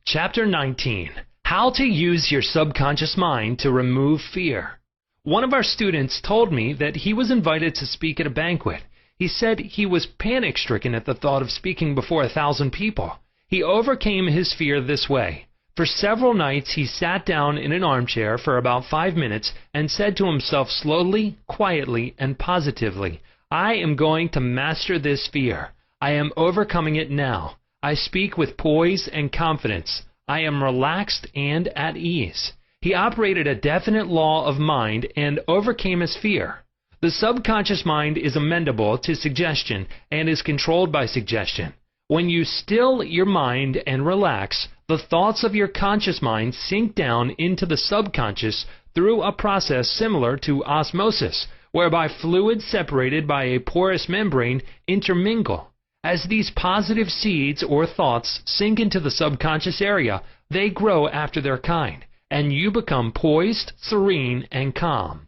Chapter 19. How to use your subconscious mind to remove fear. One of our students told me that he was invited to speak at a banquet. He said he was panic-stricken at the thought of speaking before 1,000 people. He overcame his fear this way. For several nights he sat down in an armchair for about 5 minutes and said to himself slowly, quietly, and positively, "I am going to master this fear. I am overcoming it now. I speak with poise and confidence. I am relaxed and at ease." He operated a definite law of mind and overcame his fear. The subconscious mind is amendable to suggestion and is controlled by suggestion. When you still your mind and relax, the thoughts of your conscious mind sink down into the subconscious through a process similar to osmosis, whereby fluids separated by a porous membrane intermingle. As these positive seeds or thoughts sink into the subconscious area, they grow after their kind, and you become poised, serene, and calm.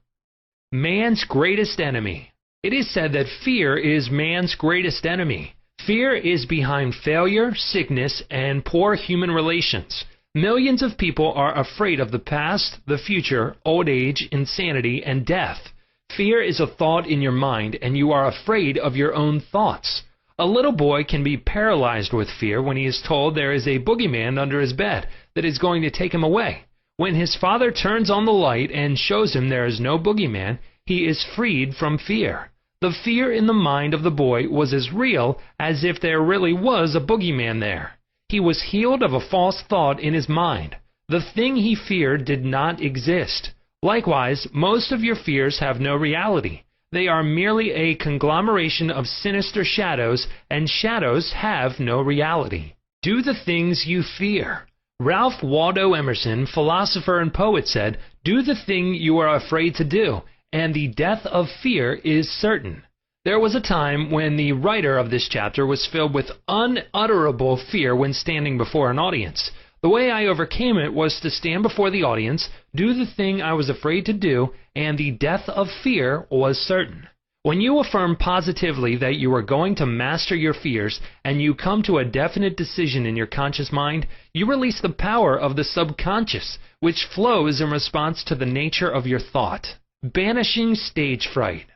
Man's greatest enemy. It is said that fear is man's greatest enemy. Fear is behind failure, sickness, and poor human relations. Millions of people are afraid of the past, the future, old age, insanity, and death. Fear is a thought in your mind, and you are afraid of your own thoughts. A little boy can be paralyzed with fear when he is told there is a boogeyman under his bed that is going to take him away. When his father turns on the light and shows him there is no boogeyman, he is freed from fear. The fear in the mind of the boy was as real as if there really was a boogeyman there. He was healed of a false thought in his mind. The thing he feared did not exist. Likewise, most of your fears have no reality. They are merely a conglomeration of sinister shadows, and shadows have no reality. Do the things you fear. Ralph Waldo Emerson, philosopher and poet, said, "Do the thing you are afraid to do, and the death of fear is certain." There was a time when the writer of this chapter was filled with unutterable fear when standing before an audience. The way I overcame it was to stand before the audience, do the thing I was afraid to do, and the death of fear was certain. When you affirm positively that you are going to master your fears, and you come to a definite decision in your conscious mind, you release the power of the subconscious, which flows in response to the nature of your thought. Banishing stage fright.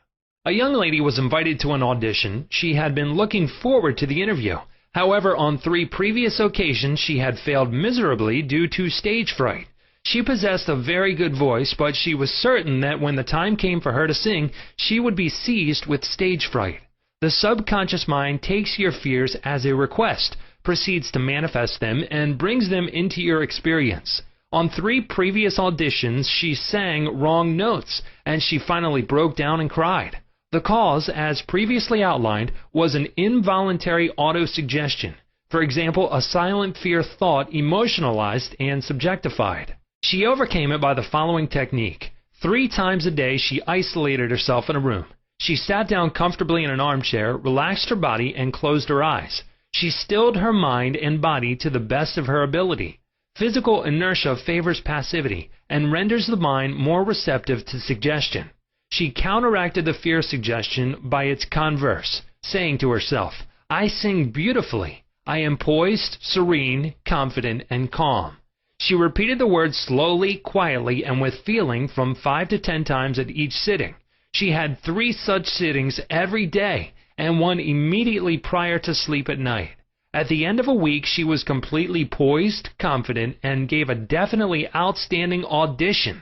A young lady was invited to an audition. She had been looking forward to the interview. However, on 3 previous occasions she had failed miserably due to stage fright. She possessed a very good voice, but she was certain that when the time came for her to sing, she would be seized with stage fright. The subconscious mind takes your fears as a request, proceeds to manifest them, and brings them into your experience. On 3 previous auditions, she sang wrong notes, and she finally broke down and cried. The cause, as previously outlined, was an involuntary autosuggestion. For example, a silent fear thought emotionalized and subjectified. She overcame it by the following technique. 3 times a day she isolated herself in a room. She sat down comfortably in an armchair, relaxed her body, and closed her eyes. She stilled her mind and body to the best of her ability. Physical inertia favors passivity and renders the mind more receptive to suggestion. She counteracted the fear suggestion by its converse, saying to herself, "I sing beautifully. I am poised, serene, confident, and calm." She repeated the words slowly, quietly, and with feeling from 5 to 10 times at each sitting. She had 3 such sittings every day, and one immediately prior to sleep at night. At the end of a week, she was completely poised, confident, and gave a definitely outstanding audition.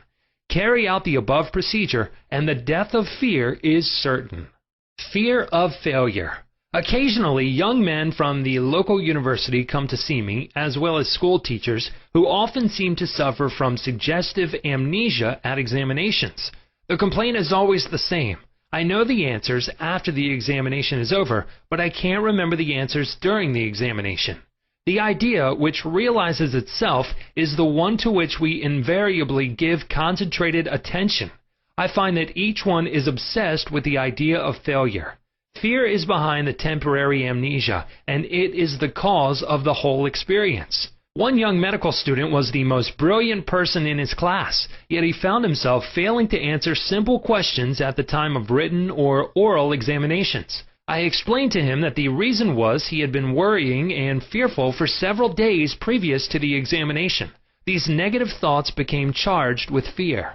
Carry out the above procedure, and the death of fear is certain. Fear of failure. Occasionally, young men from the local university come to see me, as well as school teachers, who often seem to suffer from suggestive amnesia at examinations. The complaint is always the same. I know the answers after the examination is over, but I can't remember the answers during the examination. The idea, which realizes itself, is the one to which we invariably give concentrated attention. I find that each one is obsessed with the idea of failure. Fear is behind the temporary amnesia, and it is the cause of the whole experience. One young medical student was the most brilliant person in his class, yet he found himself failing to answer simple questions at the time of written or oral examinations. I explained to him that the reason was he had been worrying and fearful for several days previous to the examination. These negative thoughts became charged with fear.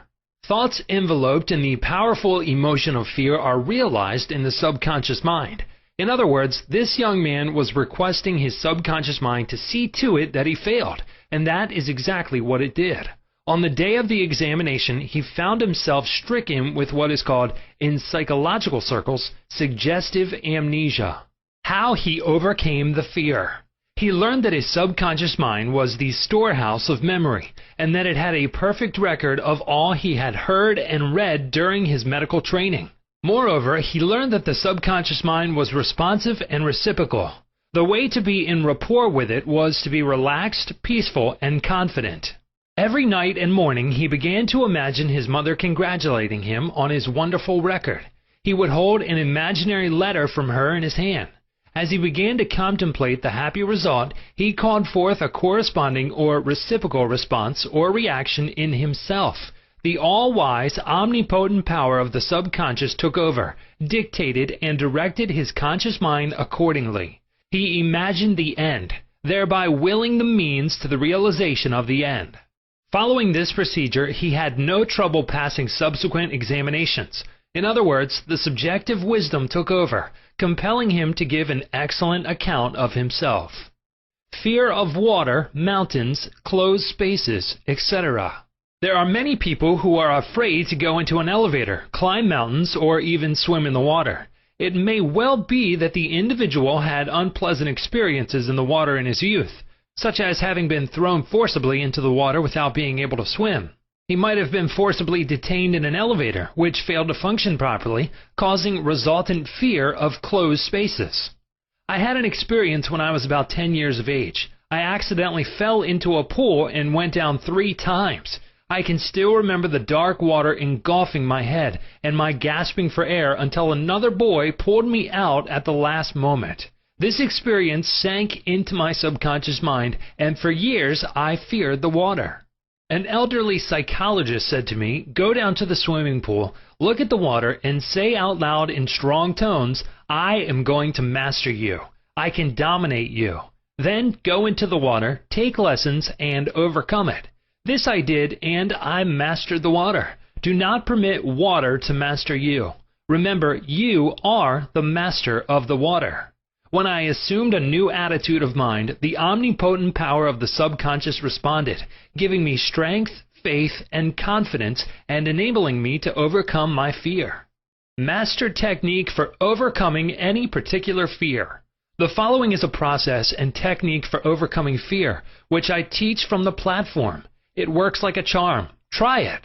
Thoughts enveloped in the powerful emotion of fear are realized in the subconscious mind. In other words, this young man was requesting his subconscious mind to see to it that he failed, and that is exactly what it did. On the day of the examination, he found himself stricken with what is called, in psychological circles, suggestive amnesia. How he overcame the fear. He learned that his subconscious mind was the storehouse of memory, and that it had a perfect record of all he had heard and read during his medical training. Moreover, he learned that the subconscious mind was responsive and reciprocal. The way to be in rapport with it was to be relaxed, peaceful, and confident. Every night and morning he began to imagine his mother congratulating him on his wonderful record. He would hold an imaginary letter from her in his hand. As he began to contemplate the happy result, he called forth a corresponding or reciprocal response or reaction in himself. The all-wise, omnipotent power of the subconscious took over, dictated, and directed his conscious mind accordingly. He imagined the end, thereby willing the means to the realization of the end. Following this procedure, he had no trouble passing subsequent examinations. In other words, the subjective wisdom took over, compelling him to give an excellent account of himself. Fear of water, mountains, closed spaces, etc. There are many people who are afraid to go into an elevator, climb mountains, or even swim in the water. It may well be that the individual had unpleasant experiences in the water in his youth, such as having been thrown forcibly into the water without being able to swim. He might have been forcibly detained in an elevator, which failed to function properly, causing resultant fear of closed spaces. I had an experience when I was about 10 years of age. I accidentally fell into a pool and went down 3 times. I can still remember the dark water engulfing my head and my gasping for air until another boy pulled me out at the last moment. This experience sank into my subconscious mind, and for years I feared the water. An elderly psychologist said to me, "Go down to the swimming pool, look at the water, and say out loud in strong tones, 'I am going to master you. I can dominate you.' Then go into the water, take lessons, and overcome it." This I did, and I mastered the water. Do not permit water to master you. Remember, you are the master of the water. When I assumed a new attitude of mind, the omnipotent power of the subconscious responded, giving me strength, faith, and confidence, and enabling me to overcome my fear. Master technique for overcoming any particular fear. The following is a process and technique for overcoming fear, which I teach from the platform. It works like a charm. Try it.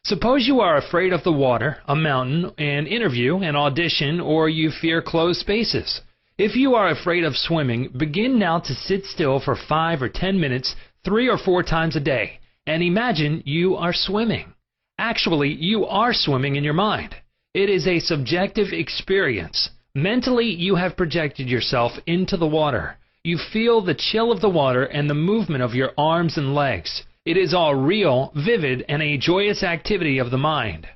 Suppose you are afraid of the water, a mountain, an interview, an audition, or you fear closed spaces. If you are afraid of swimming, begin now to sit still for 5 or 10 minutes, 3 or 4 times a day, and imagine you are swimming. Actually, you are swimming in your mind. It is a subjective experience. Mentally, you have projected yourself into the water. You feel the chill of the water and the movement of your arms and legs. It is all real, vivid, and a joyous activity of the mind.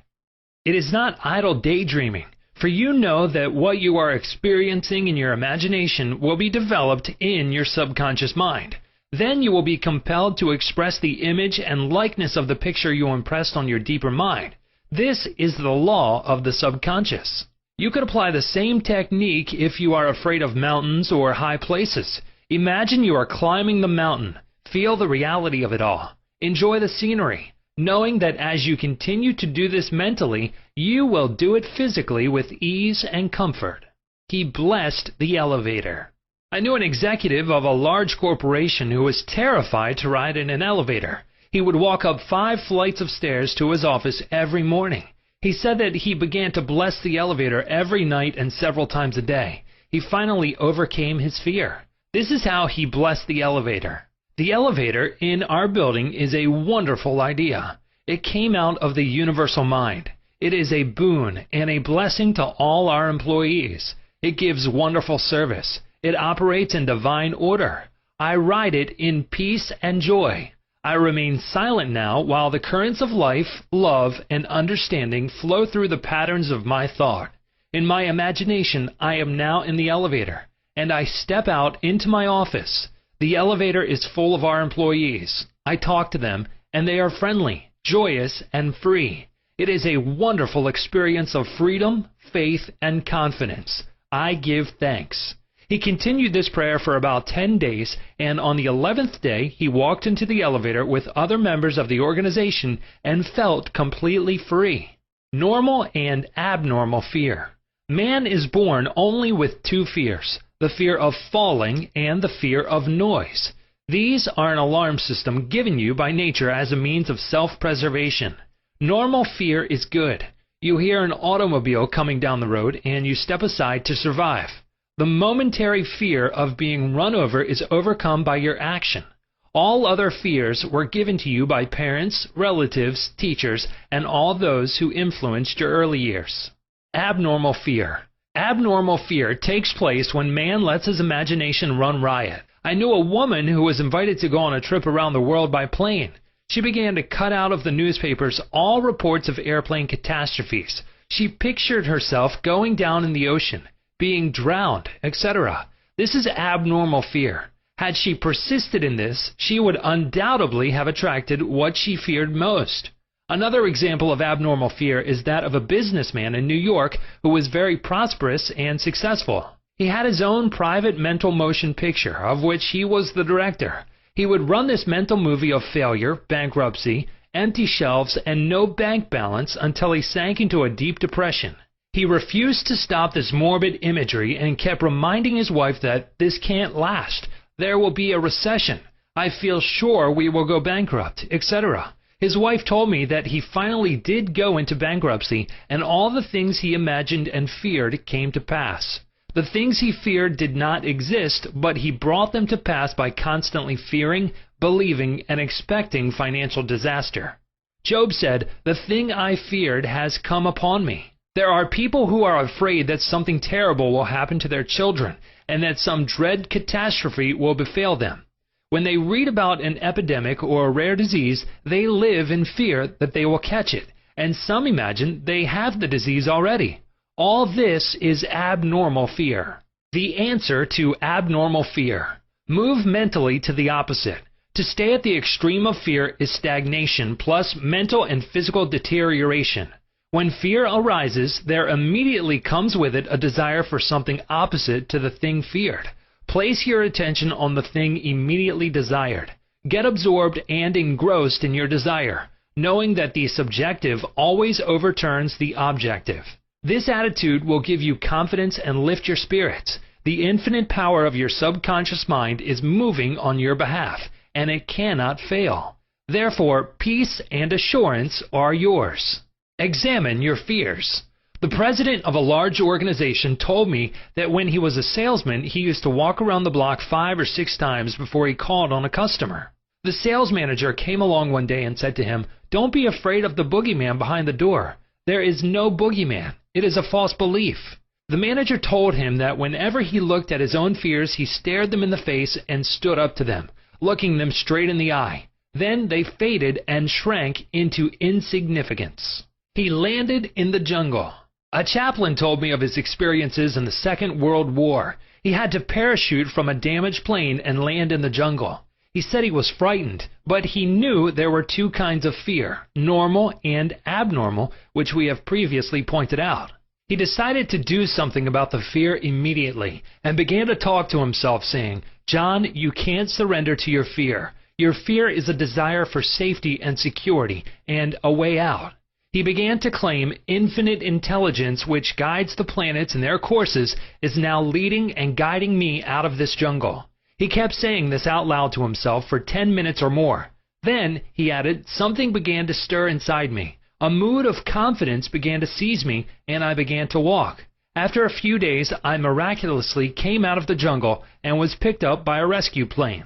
It is not idle daydreaming. For you know that what you are experiencing in your imagination will be developed in your subconscious mind. Then you will be compelled to express the image and likeness of the picture you impressed on your deeper mind. This is the law of the subconscious. You could apply the same technique if you are afraid of mountains or high places. Imagine you are climbing the mountain. Feel the reality of it all. Enjoy the scenery, knowing that as you continue to do this mentally, you will do it physically with ease and comfort. He blessed the elevator. I knew an executive of a large corporation who was terrified to ride in an elevator. He would walk up 5 flights of stairs to his office every morning. He said that he began to bless the elevator every night and several times a day. He finally overcame his fear. This is how he blessed the elevator. The elevator in our building is a wonderful idea. It came out of the universal mind. It is a boon and a blessing to all our employees. It gives wonderful service. It operates in divine order. I ride it in peace and joy. I remain silent now while the currents of life, love, and understanding flow through the patterns of my thought. In my imagination, I am now in the elevator, and I step out into my office. The elevator is full of our employees. I talk to them, and they are friendly, joyous, and free. It is a wonderful experience of freedom, faith, and confidence. I give thanks. He continued this prayer for about 10 days, and on the 11th day, he walked into the elevator with other members of the organization and felt completely free. Normal and abnormal fear. Man is born only with two fears, the fear of falling and the fear of noise. These are an alarm system given you by nature as a means of self-preservation. Normal fear is good. You hear an automobile coming down the road and you step aside to survive. The momentary fear of being run over is overcome by your action. All other fears were given to you by parents, relatives, teachers, and all those who influenced your early years. Abnormal fear. Abnormal fear takes place when man lets his imagination run riot. I knew a woman who was invited to go on a trip around the world by plane. She began to cut out of the newspapers all reports of airplane catastrophes. She pictured herself going down in the ocean, being drowned, etc. This is abnormal fear. Had she persisted in this, she would undoubtedly have attracted what she feared most. Another example of abnormal fear is that of a businessman in New York who was very prosperous and successful. He had his own private mental motion picture, of which he was the director. He would run this mental movie of failure, bankruptcy, empty shelves, and no bank balance until he sank into a deep depression. He refused to stop this morbid imagery and kept reminding his wife that this can't last. There will be a recession. I feel sure we will go bankrupt, etc. His wife told me that he finally did go into bankruptcy, and all the things he imagined and feared came to pass. The things he feared did not exist, but he brought them to pass by constantly fearing, believing, and expecting financial disaster. Job said, "The thing I feared has come upon me." There are people who are afraid that something terrible will happen to their children and that some dread catastrophe will befall them. When they read about an epidemic or a rare disease, they live in fear that they will catch it, and some imagine they have the disease already. All this is abnormal fear. The answer to abnormal fear. Move mentally to the opposite. To stay at the extreme of fear is stagnation plus mental and physical deterioration. When fear arises, there immediately comes with it a desire for something opposite to the thing feared. Place your attention on the thing immediately desired. Get absorbed and engrossed in your desire, knowing that the subjective always overturns the objective. This attitude will give you confidence and lift your spirits. The infinite power of your subconscious mind is moving on your behalf, and it cannot fail. Therefore, peace and assurance are yours. Examine your fears. The president of a large organization told me that when he was a salesman, he used to walk around the block 5 or 6 times before he called on a customer. The sales manager came along one day and said to him, "Don't be afraid of the boogeyman behind the door. There is no boogeyman. It is a false belief." The manager told him that whenever he looked at his own fears, he stared them in the face and stood up to them, looking them straight in the eye. Then they faded and shrank into insignificance. He landed in the jungle. A chaplain told me of his experiences in the Second World War. He had to parachute from a damaged plane and land in the jungle. He said he was frightened, but he knew there were 2 kinds of fear, normal and abnormal, which we have previously pointed out. He decided to do something about the fear immediately and began to talk to himself, saying, "John, you can't surrender to your fear. Your fear is a desire for safety and security and a way out." He began to claim infinite intelligence which guides the planets in their courses is now leading and guiding me out of this jungle. He kept saying this out loud to himself for 10 minutes or more. Then, he added, something began to stir inside me. A mood of confidence began to seize me, and I began to walk. After a few days, I miraculously came out of the jungle and was picked up by a rescue plane.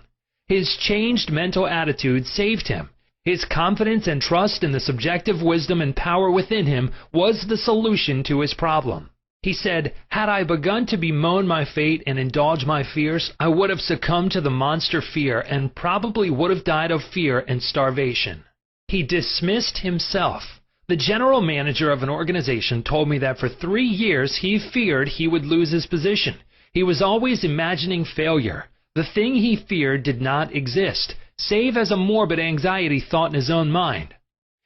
His changed mental attitude saved him. His confidence and trust in the subjective wisdom and power within him was the solution to his problem. He said, "Had I begun to bemoan my fate and indulge my fears, I would have succumbed to the monster fear and probably would have died of fear and starvation." He dismissed himself. The general manager of an organization told me that for 3 years he feared he would lose his position. He was always imagining failure. The thing he feared did not exist, save as a morbid anxiety thought in his own mind.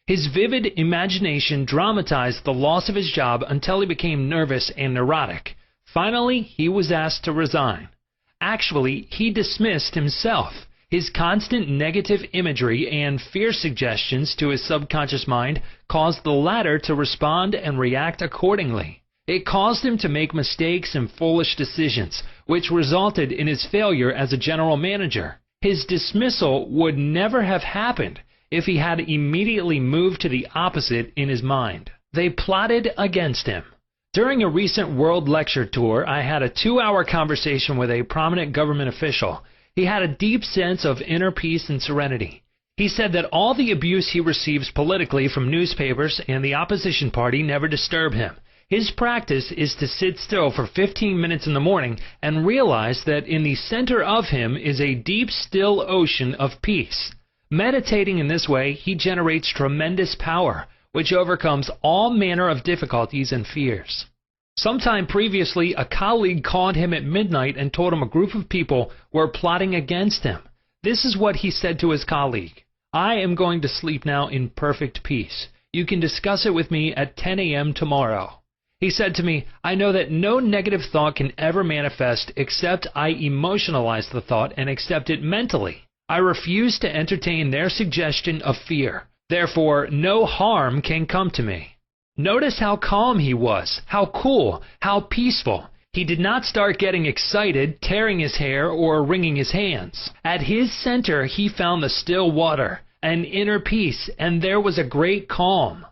His vivid imagination dramatized the loss of his job until he became nervous and neurotic. Finally, he was asked to resign. Actually, he dismissed himself. His constant negative imagery and fear suggestions to his subconscious mind caused the latter to respond and react accordingly. It caused him to make mistakes and foolish decisions, which resulted in his failure as a general manager. His dismissal would never have happened if he had immediately moved to the opposite in his mind. They plotted against him. During a recent world lecture tour, I had a 2-hour conversation with a prominent government official. He had a deep sense of inner peace and serenity. He said that all the abuse he receives politically from newspapers and the opposition party never disturb him. His practice is to sit still for 15 minutes in the morning and realize that in the center of him is a deep, still ocean of peace. Meditating in this way, he generates tremendous power, which overcomes all manner of difficulties and fears. Sometime previously, a colleague called him at midnight and told him a group of people were plotting against him. This is what he said to his colleague: "I am going to sleep now in perfect peace. You can discuss it with me at 10 a.m. tomorrow." He said to me, "I know that no negative thought can ever manifest except I emotionalize the thought and accept it mentally. I refuse to entertain their suggestion of fear. Therefore, no harm can come to me." Notice how calm he was, how cool, how peaceful. He did not start getting excited, tearing his hair, or wringing his hands. At his center, he found the still water, an inner peace, and there was a great calm.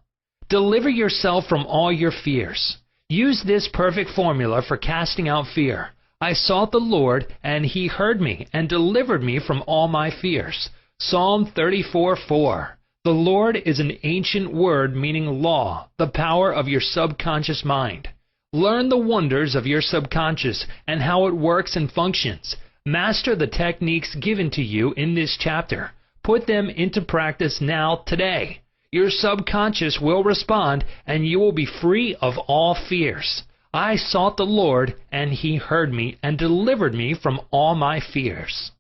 Deliver yourself from all your fears. Use this perfect formula for casting out fear. I sought the Lord, and he heard me, and delivered me from all my fears. Psalm 34:4. The Lord is an ancient word meaning law, the power of your subconscious mind. Learn the wonders of your subconscious and how it works and functions. Master the techniques given to you in this chapter. Put them into practice now, today. Your subconscious will respond, and you will be free of all fears. I sought the Lord, and he heard me and delivered me from all my fears.